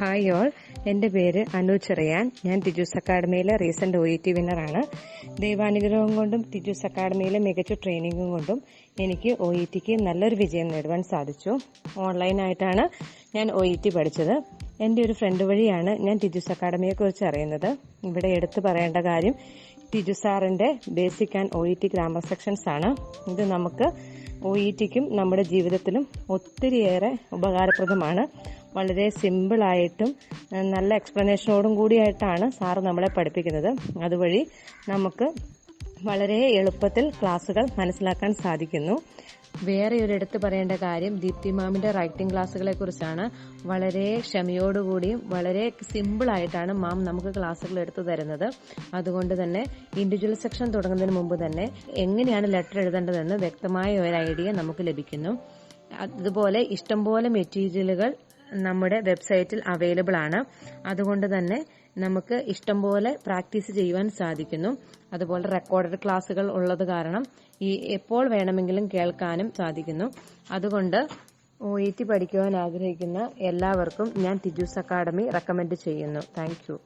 Hi all, എൻ്റെ പേര് അനു ചെറിയാൻ. ഞാൻ ടിജൂസ് അക്കാഡമിയിലെ റീസെന്റ് OET വിന്നറാണ്. ദൈവാനുഗ്രഹം കൊണ്ടും ടിജൂസ് അക്കാഡമിയിലെ മികച്ച ട്രെയിനിങ്ങും കൊണ്ടും എനിക്ക് OETക്ക് നല്ലൊരു വിജയം നേടുവാൻ സാധിച്ചു. ഓൺലൈനായിട്ടാണ് ഞാൻ OET പഠിച്ചത്. എൻ്റെ ഒരു ഫ്രണ്ട് വഴിയാണ് ഞാൻ ടിജൂസ് അക്കാഡമിയെക്കുറിച്ച് അറിയുന്നത്. ഇവിടെ എടുത്തു പറയേണ്ട കാര്യം ടിജു സാറിന്റെ basic and OET grammar sections ആണ്. ഇത് നമുക്ക് OETക്കും നമ്മുടെ ജീവിതത്തിലും ഒത്തിരിയേറെ ഉപകാരപ്രദമാണ്. വളരെ സിമ്പിളായിട്ടും നല്ല എക്സ്പ്ലനേഷനോടും കൂടിയായിട്ടാണ് സാറ് നമ്മളെ പഠിപ്പിക്കുന്നത്. അതുവഴി നമുക്ക് വളരെ എളുപ്പത്തിൽ ക്ലാസ്സുകൾ മനസ്സിലാക്കാൻ സാധിക്കുന്നു. വേറെ ഒരു എടുത്തു പറയേണ്ട കാര്യം ദീപ്തി മാമിന്റെ റൈറ്റിംഗ് ക്ലാസ്സുകളെ കുറിച്ചാണ്. വളരെ ക്ഷമയോടുകൂടിയും വളരെ സിമ്പിളായിട്ടാണ് മാം നമുക്ക് ക്ലാസ്സുകൾ എടുത്തു തരുന്നത്. അതുകൊണ്ട് തന്നെ ഇൻഡിവിജ്വൽ സെക്ഷൻ തുടങ്ങുന്നതിന് മുമ്പ് തന്നെ എങ്ങനെയാണ് ലെറ്റർ എഴുതേണ്ടതെന്ന് വ്യക്തമായ ഒരു ഐഡിയ നമുക്ക് ലഭിക്കുന്നു. അതുപോലെ ഇഷ്ടംപോലെ മെറ്റീരിയലുകൾ നമ്മുടെ വെബ്സൈറ്റിൽ അവൈലബിൾ ആണ്. അതുകൊണ്ട് തന്നെ നമുക്ക് ഇഷ്ടംപോലെ പ്രാക്ടീസ് ചെയ്യുവാൻ സാധിക്കുന്നു. അതുപോലെ റെക്കോർഡഡ് ക്ലാസ്സുകൾ ഉള്ളത് കാരണം എപ്പോൾ വേണമെങ്കിലും കേൾക്കാനും സാധിക്കുന്നു. അതുകൊണ്ട് OET പഠിക്കുവാൻ ആഗ്രഹിക്കുന്ന എല്ലാവർക്കും ഞാൻ ടിജൂസ് അക്കാഡമി റെക്കമെൻഡ് ചെയ്യുന്നു. Thank you.